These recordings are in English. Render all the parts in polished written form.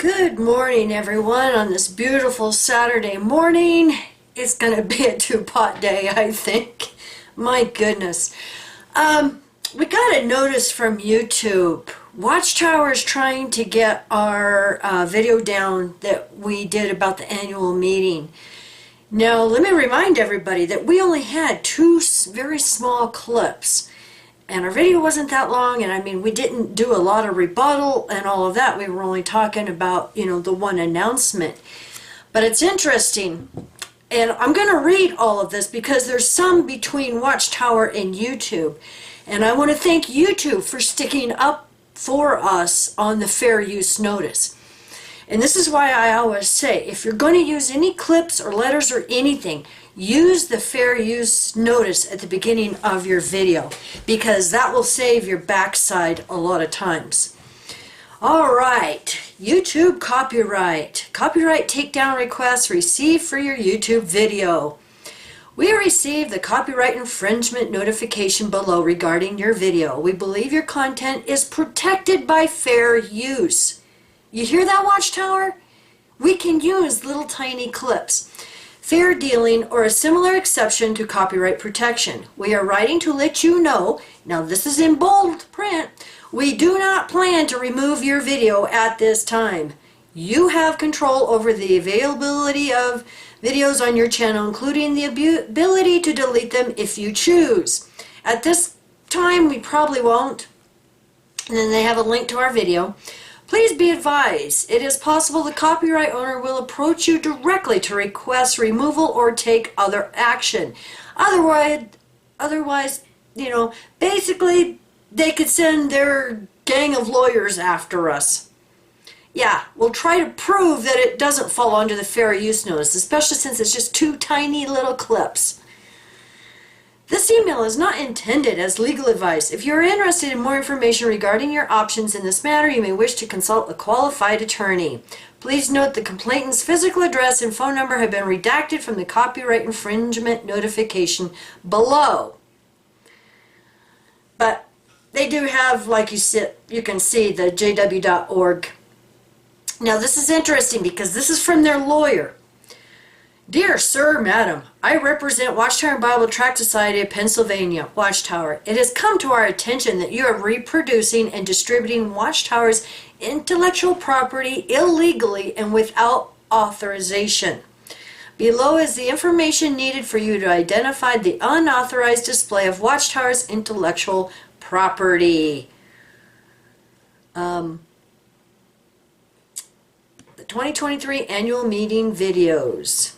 Good morning, everyone, on this beautiful Saturday morning. It's going to be a two-pot day, I think. My goodness. We got a notice from YouTube. Watchtower is trying to get our video down that we did about the annual meeting. Now, let me remind everybody that we only had two very small clips. And our video wasn't that long, and I mean, we didn't do a lot of rebuttal and all of that. We were only talking about, the one announcement. But it's interesting, and I'm going to read all of this because there's some between Watchtower and YouTube. And I want to thank YouTube for sticking up for us on the fair use notice. And this is why I always say, if you're going to use any clips or letters or anything, use the fair use notice at the beginning of your video, because that will save your backside a lot of times. All right, YouTube copyright. Copyright takedown requests received for your YouTube video. We received the copyright infringement notification below regarding your video. We believe your content is protected by fair use. You hear that, Watchtower? We can use little tiny clips. Fair dealing or a similar exception to copyright protection. We are writing to let you know, now this is in bold print, we do not plan to remove your video at this time. You have control over the availability of videos on your channel, including the ability to delete them if you choose. At this time, we probably won't. And then they have a link to our video. Please be advised, it is possible the copyright owner will approach you directly to request removal or take other action. Otherwise, basically they could send their gang of lawyers after us. Yeah, we'll try to prove that it doesn't fall under the fair use notice, especially since it's just two tiny little clips. This email is not intended as legal advice. If you are interested in more information regarding your options in this matter, you may wish to consult a qualified attorney. Please note the complainant's physical address and phone number have been redacted from the copyright infringement notification below. But they do have, like you can see, the jw.org. Now this is interesting because this is from their lawyer. Dear Sir, Madam, I represent Watchtower Bible Tract Society of Pennsylvania, Watchtower. It has come to our attention that you are reproducing and distributing Watchtower's intellectual property illegally and without authorization. Below is the information needed for you to identify the unauthorized display of Watchtower's intellectual property. The 2023 annual meeting videos.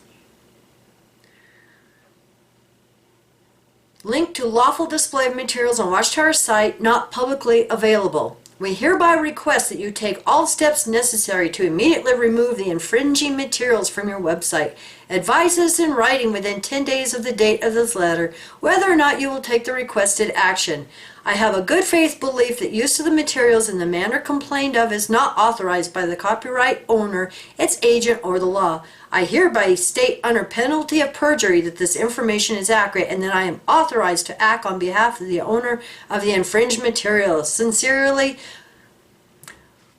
Link to lawful display of materials on Watchtower's site not publicly available. We hereby request that you take all steps necessary to immediately remove the infringing materials from your website. Advise us in writing within 10 days of the date of this letter whether or not you will take the requested action. I have a good faith belief that use of the materials in the manner complained of is not authorized by the copyright owner, its agent, or the law. I hereby state under penalty of perjury that this information is accurate and that I am authorized to act on behalf of the owner of the infringed materials. Sincerely,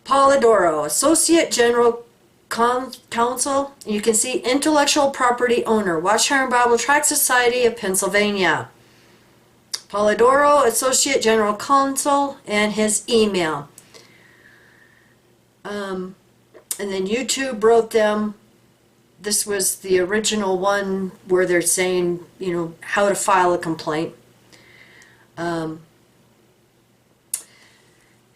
Polidoro, Associate General Counsel. You can see Intellectual Property Owner, Watchtower Bible Tract Society of Pennsylvania. Polidoro, Associate General Counsel, and his email. And then YouTube wrote them. This was the original one where they're saying, how to file a complaint. And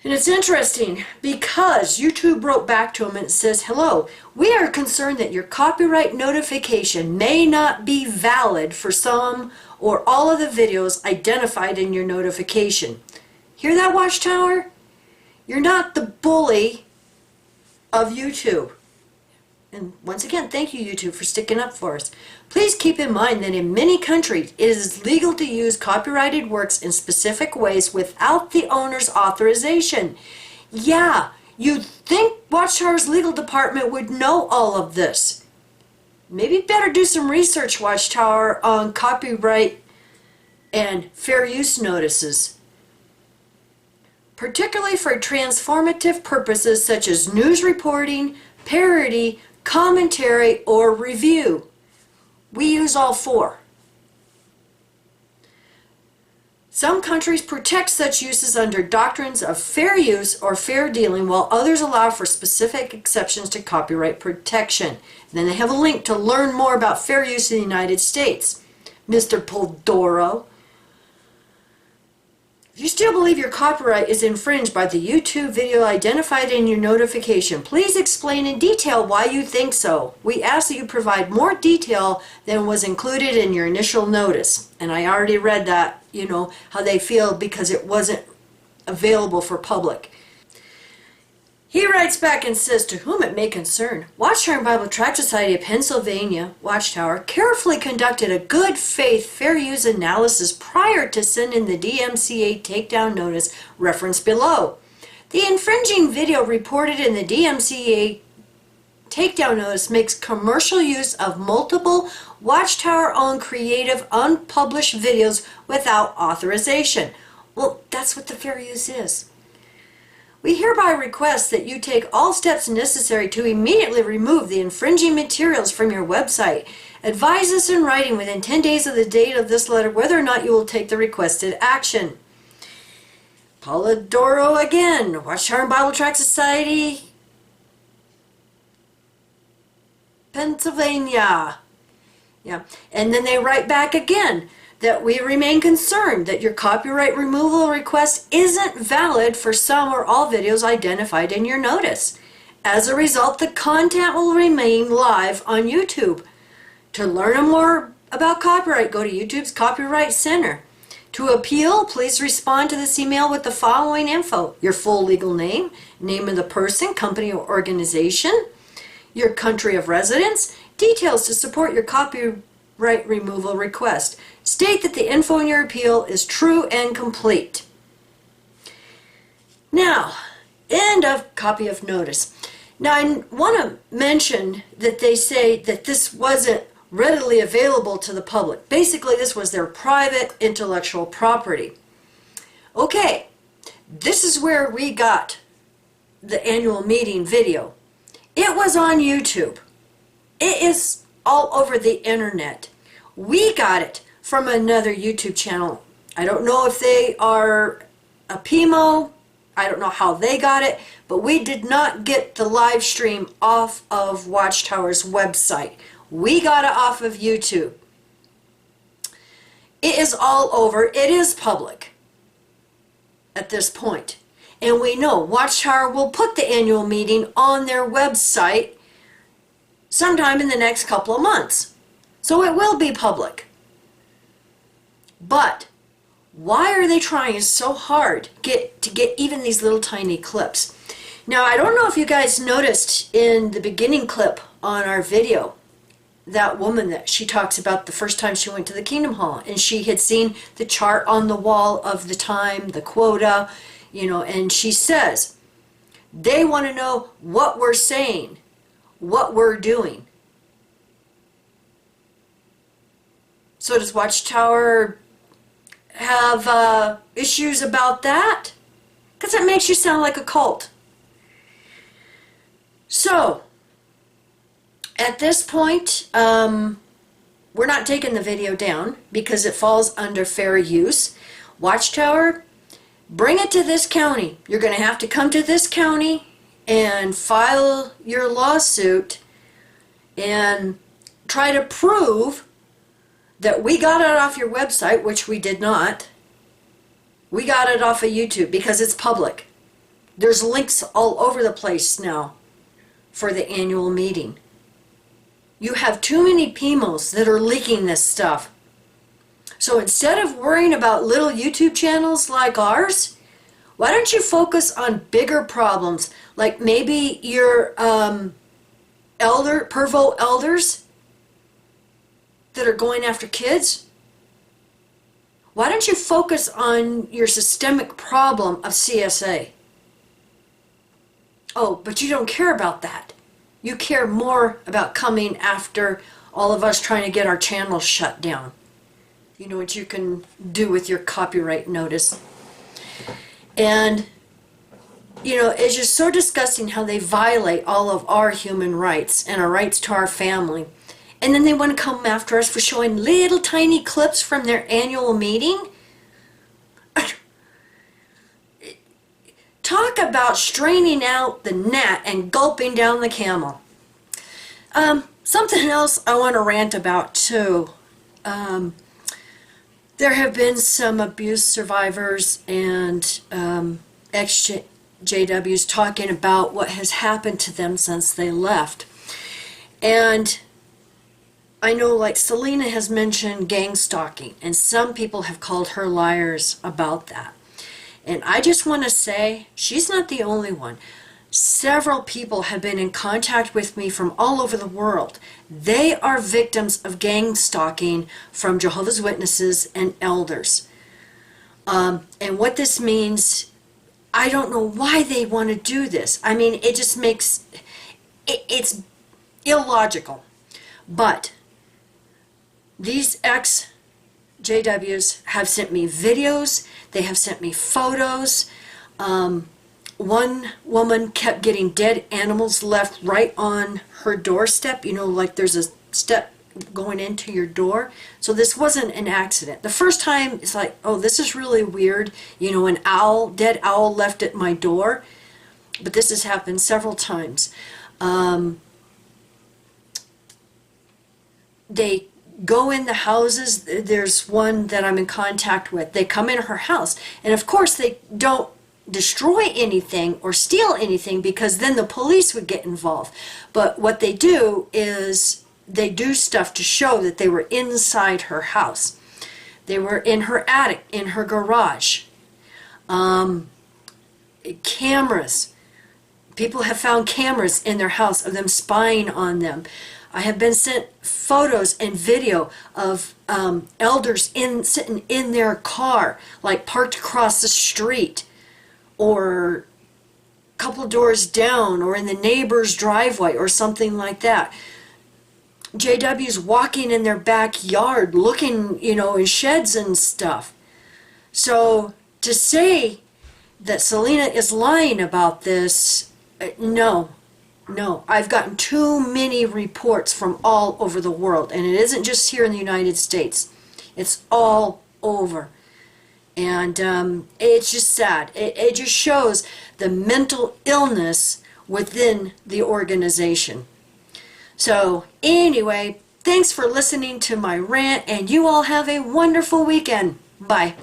it's interesting because YouTube wrote back to him and it says, hello, we are concerned that your copyright notification may not be valid for some or all of the videos identified in your notification. Hear that, Watchtower? You're not the bully of YouTube. And once again, thank you, YouTube, for sticking up for us. Please keep in mind that in many countries, it is legal to use copyrighted works in specific ways without the owner's authorization. Yeah, you'd think Watchtower's legal department would know all of this. Maybe better do some research, Watchtower, on copyright and fair use notices. particularly for transformative purposes such as news reporting, parody, commentary, or review. We use all four. Some countries protect such uses under doctrines of fair use or fair dealing, while others allow for specific exceptions to copyright protection. And then they have a link to learn more about fair use in the United States. Mr. Poldoro, if you still believe your copyright is infringed by the YouTube video identified in your notification, please explain in detail why you think so. We ask that you provide more detail than was included in your initial notice. And I already read that, how they feel because it wasn't available for public. He writes back and says, to whom it may concern, Watchtower and Bible Tract Society of Pennsylvania, Watchtower, carefully conducted a good faith fair use analysis prior to sending the DMCA takedown notice referenced below. The infringing video reported in the DMCA takedown notice makes commercial use of multiple Watchtower-owned creative unpublished videos without authorization. Well, that's what the fair use is. We hereby request that you take all steps necessary to immediately remove the infringing materials from your website. Advise us in writing within 10 days of the date of this letter whether or not you will take the requested action. Polidoro again, Watchtower and Bible Tract Society, Pennsylvania. Yeah, and then they write back again that we remain concerned that your copyright removal request isn't valid for some or all videos identified in your notice. As a result, the content will remain live on YouTube. To learn more about copyright, go to YouTube's Copyright Center. To appeal, please respond to this email with the following info: your full legal name, name of the person, company, or organization, your country of residence, details to support your copyright removal request. State that the info in your appeal is true and complete. Now, end of copy of notice. Now, I want to mention that they say that this wasn't readily available to the public. Basically, this was their private intellectual property. Okay, this is where we got the annual meeting video. It was on YouTube. It is all over the internet. We got it from another YouTube channel. I don't know if they are a PMO. I don't know how they got it, but we did not get the live stream off of Watchtower's website. We got it off of YouTube. It is all over. It is public at this point. And we know Watchtower will put the annual meeting on their website sometime in the next couple of months. So it will be public. But why are they trying so hard to get even these little tiny clips? Now, I don't know if you guys noticed in the beginning clip on our video, that woman that she talks about the first time she went to the Kingdom Hall, and she had seen the chart on the wall of the time, the quota, and she says, they want to know what we're saying, what we're doing. So does Watchtower have issues about that? Because it makes you sound like a cult. So, at this point, we're not taking the video down because it falls under fair use. Watchtower, bring it to this county. You're going to have to come to this county and file your lawsuit and try to prove that we got it off your website, which we did not. We got it off of YouTube because it's public. There's links all over the place now for the annual meeting. You have too many PMOs that are leaking this stuff. So instead of worrying about little YouTube channels like ours, why don't you focus on bigger problems, like maybe your pervo elders that are going after kids? Why don't you focus on your systemic problem of CSA? Oh, but you don't care about that. You care more about coming after all of us trying to get our channels shut down. You know what you can do with your copyright notice. And it's just so disgusting how they violate all of our human rights and our rights to our family. And then they want to come after us for showing little tiny clips from their annual meeting. Talk about straining out the gnat and gulping down the camel. Something else I want to rant about too. There have been some abuse survivors and ex-JWs talking about what has happened to them since they left. And I know, like, Selena has mentioned gang stalking, and some people have called her liars about that. And I just want to say, she's not the only one. Several people have been in contact with me from all over the world. They are victims of gang stalking from Jehovah's Witnesses and elders. And what this means, I don't know why they want to do this. I mean, it just makes, it's illogical. But these ex-JWs have sent me videos. They have sent me photos. One woman kept getting dead animals left right on her doorstep. Like there's a step going into your door. So this wasn't an accident. The first time, it's like, oh, this is really weird. An dead owl left at my door. But this has happened several times. They go in the houses. There's one that I'm in contact with. They come in her house. And of course, they don't destroy anything or steal anything, because then the police would get involved. But what they do is they do stuff to show that they were inside her house. They were in her attic, in her garage. Cameras. People have found cameras in their house of them spying on them. I have been sent photos and video of elders sitting in their car, like parked across the street, or a couple doors down, or in the neighbor's driveway, or something like that. JW's walking in their backyard, looking, in sheds and stuff. So to say that Selena is lying about this, no. I've gotten too many reports from all over the world, and it isn't just here in the United States. It's all over. And it's just sad. It just shows the mental illness within the organization. So anyway, thanks for listening to my rant, and you all have a wonderful weekend. Bye.